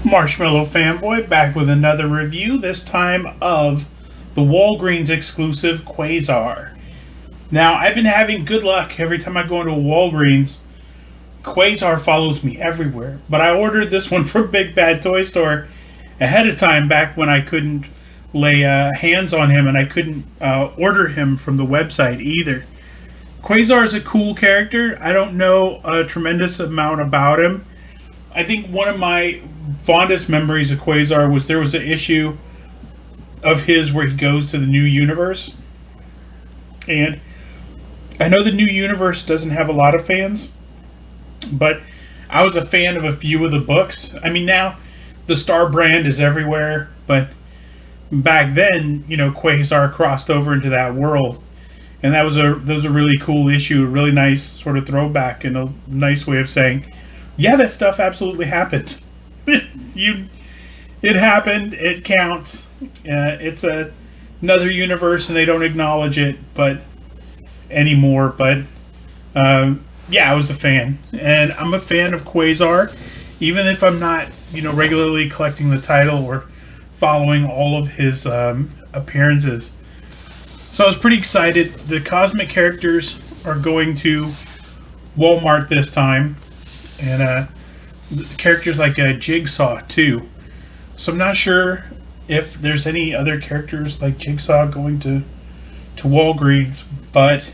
Marshmallow Fanboy back with another review, this time of the Walgreens exclusive Quasar. Now, I've been having good luck every time I go into a Walgreens. Quasar follows me everywhere, but I ordered this one from Big Bad Toy Store ahead of time back when I couldn't lay hands on him and I couldn't order him from the website either. Quasar is a cool character. I don't know a tremendous amount about him. I think one of my fondest memories of Quasar was there was an issue of his where he goes to the new universe. And I know the new universe doesn't have a lot of fans, but I was a fan of a few of the books. I mean, now the Star brand is everywhere, but back then, you know, Quasar crossed over into that world. And that was a really cool issue, a really nice sort of throwback and a nice way of saying, yeah, that stuff absolutely happened. It happened. It counts. It's another universe, and they don't acknowledge it, but anymore. But yeah, I was a fan, and I'm a fan of Quasar, even if I'm not, regularly collecting the title or following all of his appearances. So I was pretty excited. The cosmic characters are going to Walmart this time. And characters like Jigsaw too. So I'm not sure if there's any other characters like Jigsaw going to Walgreens, but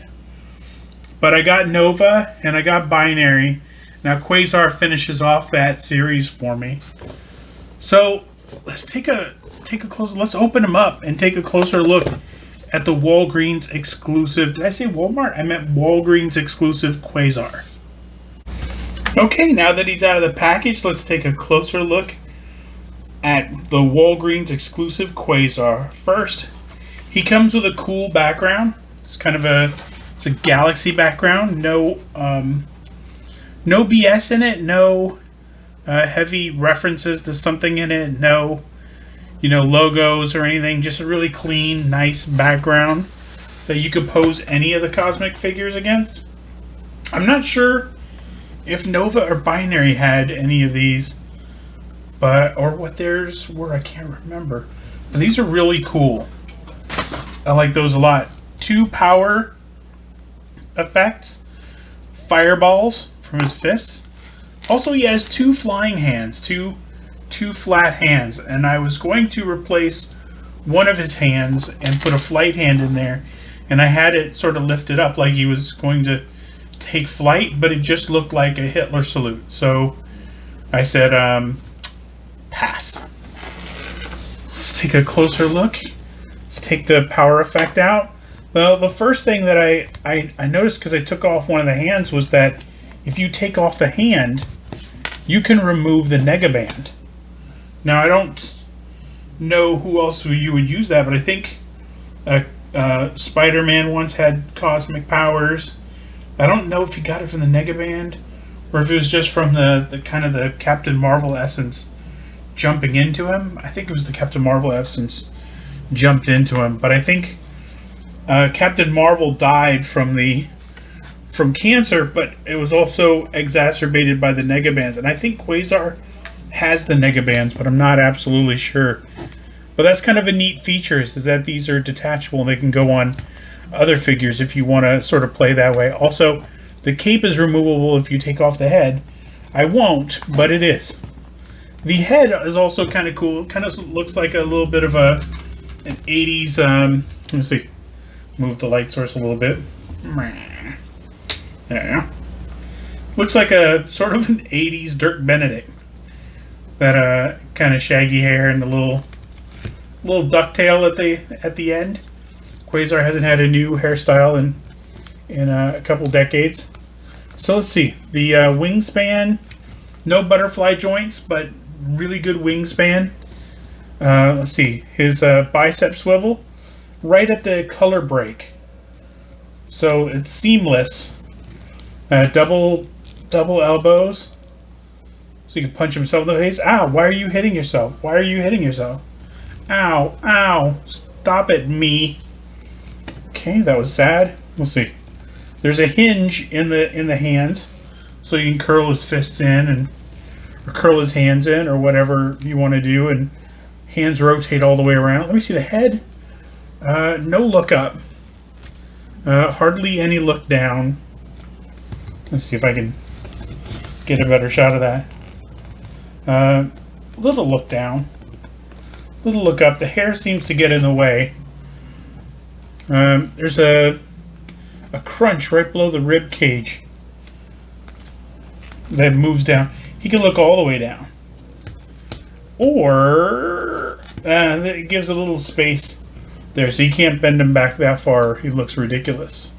I got Nova and I got Binary. Now Quasar finishes off that series for me. So let's take a closer. Let's open them up and take a closer look at the Walgreens exclusive. Did I say Walmart? I meant Walgreens exclusive Quasar. Okay, now that he's out of the package, let's take a closer look at the Walgreens exclusive Quasar. First, he comes with a cool background. It's kind of it's a galaxy background. No BS in it. No heavy references to something in it. No, logos or anything. Just a really clean, nice background that you could pose any of the cosmic figures against. I'm not sure if Nova or Binary had any of these, or what theirs were, I can't remember. But these are really cool. I like those a lot. 2 power effects, fireballs from his fists. Also, he has 2 flying hands, two flat hands, and I was going to replace one of his hands and put a flight hand in there, and I had it sort of lifted up like he was going to take flight, but it just looked like a Hitler salute. So I said, pass. Let's take a closer look. Let's take the power effect out. Well, the first thing that I noticed, because I took off one of the hands, was that if you take off the hand, you can remove the negaband. Now, I don't know who else you would use that, but I think Spider-Man once had cosmic powers. I don't know if he got it from the negaband or if it was just from the kind of the Captain Marvel essence jumping into him. I think it was the Captain Marvel essence jumped into him, but I think Captain Marvel died from cancer, but it was also exacerbated by the negabands. And I think Quasar has the negabands, but I'm not absolutely sure. But that's kind of a neat feature, is that these are detachable and they can go on other figures if you want to sort of play that way. Also, the cape is removable if you take off the head. I won't, but it is. The head is also kind of cool. It kind of looks like a little bit of an 80s, let me see, move the light source a little bit. Yeah. Looks like a sort of an 80s Dirk Benedict. That kind of shaggy hair and the little ducktail at the end. Quasar hasn't had a new hairstyle in a couple decades. So let's see. The wingspan, no butterfly joints, but really good wingspan. Let's see. His bicep swivel right at the color break. So it's seamless. Double elbows. So you can punch himself in the face. Ow, why are you hitting yourself? Why are you hitting yourself? Ow, ow. Stop it, me. Okay, that was sad. Let's see. There's a hinge in the hands, so you can curl his fists in and or curl his hands in, or whatever you want to do, and hands rotate all the way around. Let me see the head. No look up. Hardly any look down. Let's see if I can get a better shot of that. Little look down. Little look up. The hair seems to get in the way. There's a crunch right below the rib cage that moves down. He can look all the way down. Or it gives a little space there, so you can't bend him back that far. He looks ridiculous.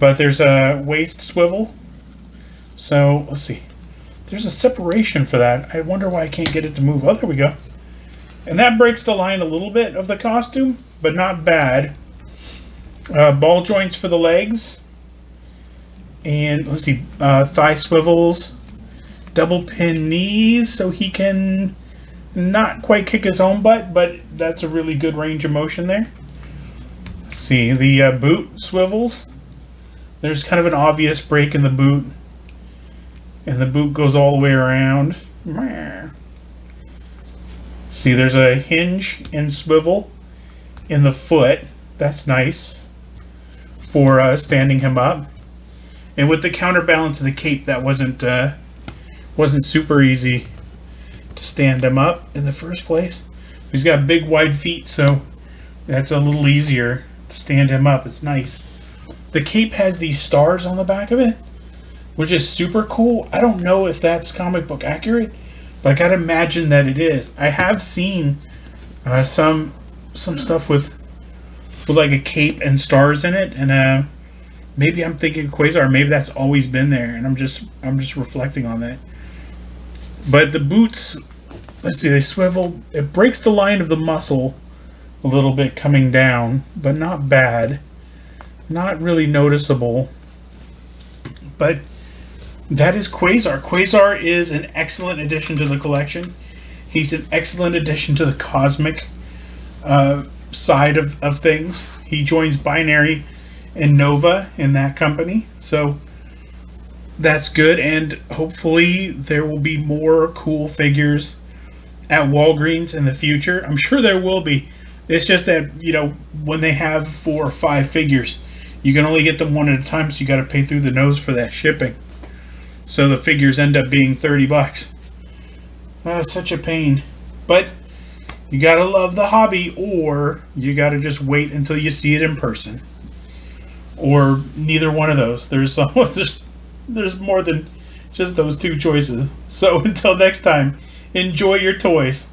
But there's a waist swivel. So let's see. There's a separation for that. I wonder why I can't get it to move. Oh, there we go. And that breaks the line a little bit of the costume, but not bad. Ball joints for the legs. And let's see, thigh swivels. Double pin knees so he can not quite kick his own butt, but that's a really good range of motion there. Let's see, the boot swivels. There's kind of an obvious break in the boot. And the boot goes all the way around. See, there's a hinge and swivel in the foot. That's nice for standing him up. And with the counterbalance of the cape, that wasn't super easy to stand him up in the first place. He's got big, wide feet, so that's a little easier to stand him up. It's nice. The cape has these stars on the back of it, which is super cool. I don't know if that's comic book accurate, but I gotta imagine that it is. I have seen some stuff with like a cape and stars in it, and maybe I'm thinking Quasar. Maybe that's always been there, and I'm just reflecting on that. But the boots, let's see, they swivel. It breaks the line of the muscle a little bit coming down, but not bad. Not really noticeable. But that is Quasar. Quasar is an excellent addition to the collection. He's an excellent addition to the cosmic side of things. He joins Binary and Nova in that company. So that's good, and hopefully there will be more cool figures at Walgreens in the future. I'm sure there will be. It's just that, when they have 4 or 5 figures, you can only get them one at a time, so you got to pay through the nose for that shipping. So the figures end up being $30. Oh, it's such a pain. But you got to love the hobby, or you got to just wait until you see it in person. Or neither one of those. There's more than just those 2 choices. So until next time, enjoy your toys.